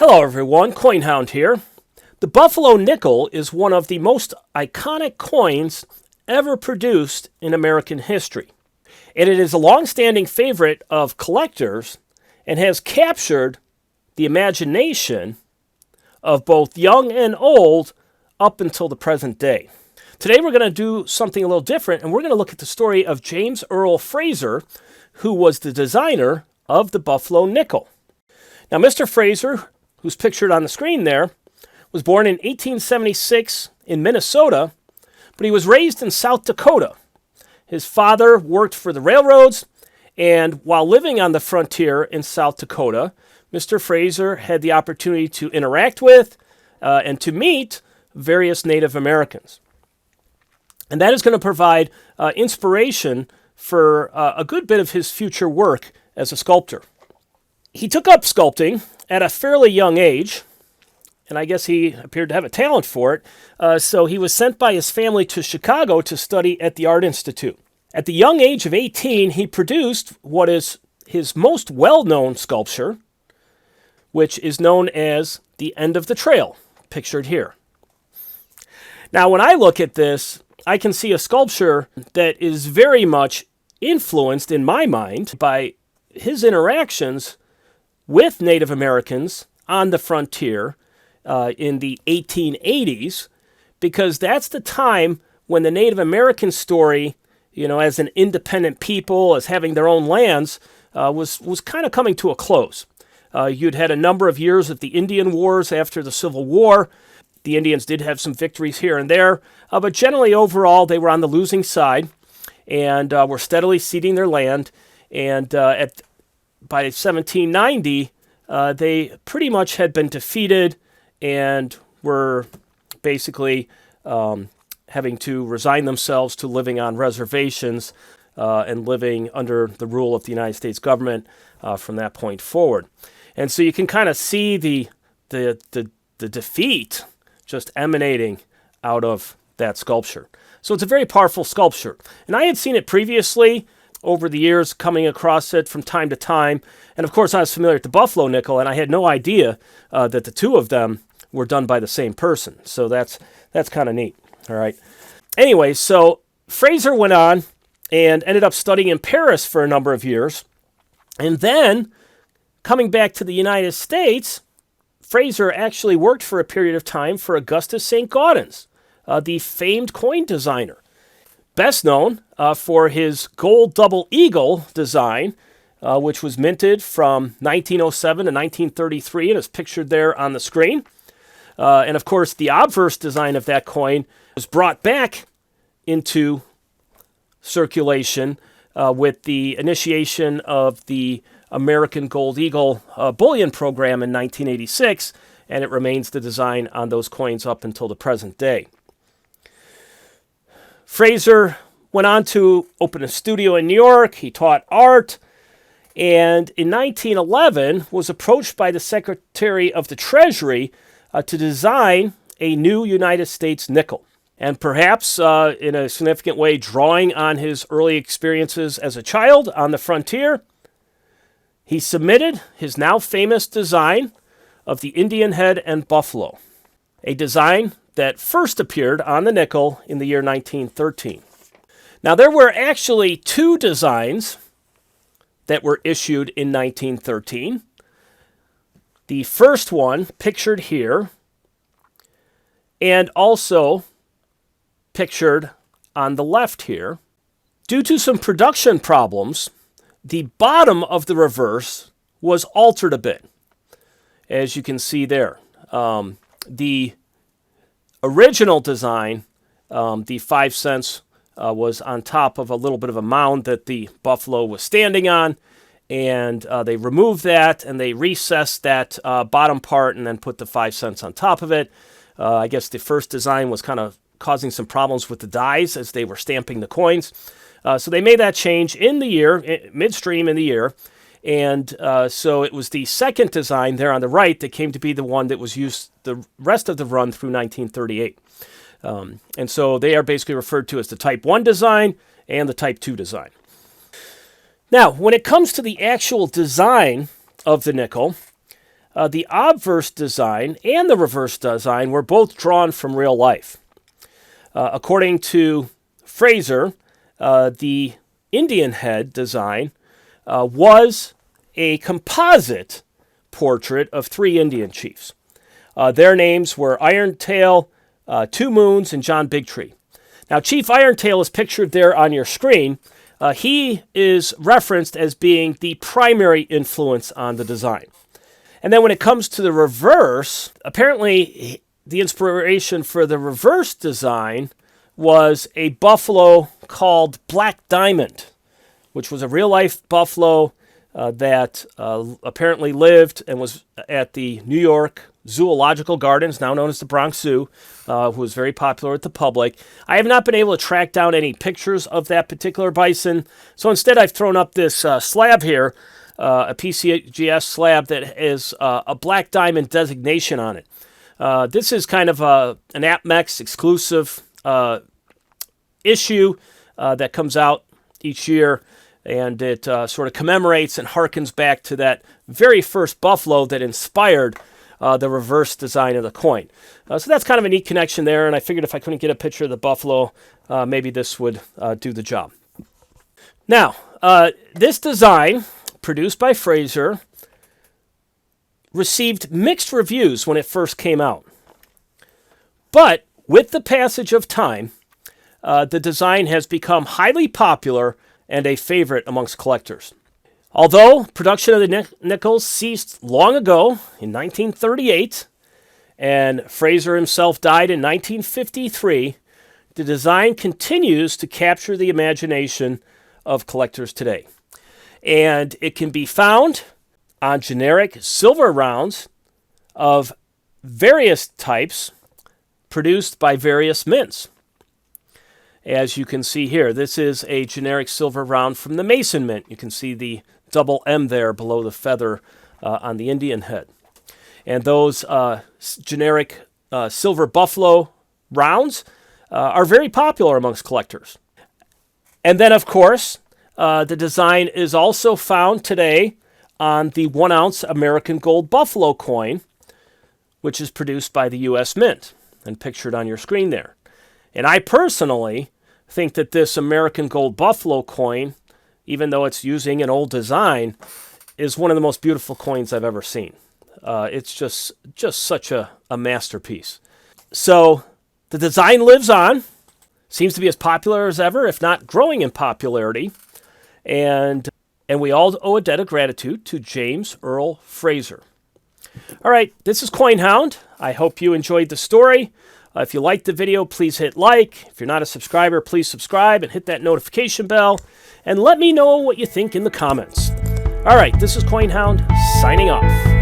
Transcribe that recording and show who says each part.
Speaker 1: Hello everyone, CoinHound here. The Buffalo nickel is one of the most iconic coins ever produced in American history. And it is a long-standing favorite of collectors and has captured the imagination of both young and old up until the present day. Today we're going to do something a little different, and we're going to look at the story of James Earle Fraser, who was the designer of the Buffalo nickel. Now, Mr. Fraser, who's pictured on the screen there, was born in 1876 in Minnesota, but he was raised in South Dakota. His father worked for the railroads, and while living on the frontier in South Dakota, Mr. Fraser had the opportunity to interact with and to meet various Native Americans. And that is going to provide inspiration for a good bit of his future work as a sculptor. He took up sculpting at a fairly young age, and I guess he appeared to have a talent for it, so he was sent by his family to Chicago to study at the Art Institute. At the young age of 18, he produced what is his most well-known sculpture, which is known as the End of the Trail, pictured here. Now, when I look at this, I can see a sculpture that is very much influenced, in my mind, by his interactions with Native Americans on the frontier in the 1880s, because that's the time when the Native American story, as an independent people, as having their own lands, was kind of coming to a close. You'd had a number of years of the Indian Wars after the Civil War. The Indians did have some victories here and there, but generally overall they were on the losing side and were steadily ceding their land. And by 1790, they pretty much had been defeated and were basically having to resign themselves to living on reservations and living under the rule of the United States government from that point forward. And so you can kind of see the defeat just emanating out of that sculpture. So it's a very powerful sculpture. And I had seen it previously over the years, coming across it from time to time. And of course, I was familiar with the Buffalo nickel, and I had no idea that the two of them were done by the same person. So that's kind of neat. All right. Anyway, so Fraser went on and ended up studying in Paris for a number of years. And then, coming back to the United States, Fraser actually worked for a period of time for Augustus St. Gaudens, the famed coin designer. Best known for his gold double eagle design, which was minted from 1907 to 1933 and is pictured there on the screen. And of course, the obverse design of that coin was brought back into circulation with the initiation of the American Gold Eagle bullion program in 1986, and it remains the design on those coins up until the present day. Fraser went on to open a studio in New York. He taught art, and in 1911 was approached by the Secretary of the Treasury to design a new United States nickel. And perhaps in a significant way drawing on his early experiences as a child on the frontier, he submitted his now famous design of the Indian head and buffalo, a design that first appeared on the nickel in the year 1913. Now, there were actually two designs that were issued in 1913. The first one, pictured here, and also pictured on the left here. Due to some production problems, the bottom of the reverse was altered a bit, as you can see there. The original design, the 5 cents, was on top of a little bit of a mound that the buffalo was standing on, and they removed that and they recessed that bottom part and then put the 5 cents on top of it. I guess the first design was kind of causing some problems with the dies as they were stamping the coins. So they made that change in the year, midstream in the year, and so it was the second design there on the right that came to be the one that was used the rest of the run through 1938. And so they are basically referred to as the Type 1 design and the Type 2 design. Now, when it comes to the actual design of the nickel, the obverse design and the reverse design were both drawn from real life. According to Fraser, the Indian head design was a composite portrait of 3 Indian chiefs. Their names were Irontail, Two Moons, and John Bigtree. Now, Chief Irontail is pictured there on your screen. He is referenced as being the primary influence on the design. And then when it comes to the reverse, apparently the inspiration for the reverse design was a buffalo called Black Diamond, which was a real-life buffalo that apparently lived and was at the New York Zoological Gardens, now known as the Bronx Zoo, who was very popular with the public. I have not been able to track down any pictures of that particular bison, so instead I've thrown up this slab here, a PCGS slab that is a Black Diamond designation on it. This is kind of an APMEX exclusive issue that comes out each year, and it sort of commemorates and harkens back to that very first buffalo that inspired the reverse design of the coin. So that's kind of a neat connection there, and I figured if I couldn't get a picture of the buffalo, maybe this would do the job. Now, this design, produced by Fraser, received mixed reviews when it first came out. But with the passage of time, the design has become highly popular and a favorite amongst collectors. Although production of the nickels ceased long ago in 1938, and Fraser himself died in 1953, the design continues to capture the imagination of collectors today. And it can be found on generic silver rounds of various types produced by various mints. As you can see here, this is a generic silver round from the Mason Mint. You can see the double M there below the feather on the Indian head. And those generic silver buffalo rounds are very popular amongst collectors. And then, of course, the design is also found today on the 1-ounce American Gold Buffalo coin, which is produced by the U.S. Mint and pictured on your screen there. And I personally think that this American Gold Buffalo coin, even though it's using an old design, is one of the most beautiful coins I've ever seen. It's just such a masterpiece. So the design lives on, seems to be as popular as ever, if not growing in popularity. And we all owe a debt of gratitude to James Earle Fraser. All right, this is CoinHound. I hope you enjoyed the story. If you liked the video, please hit like. If you're not a subscriber, please subscribe and hit that notification bell. And let me know what you think in the comments. All right, this is CoinHound signing off.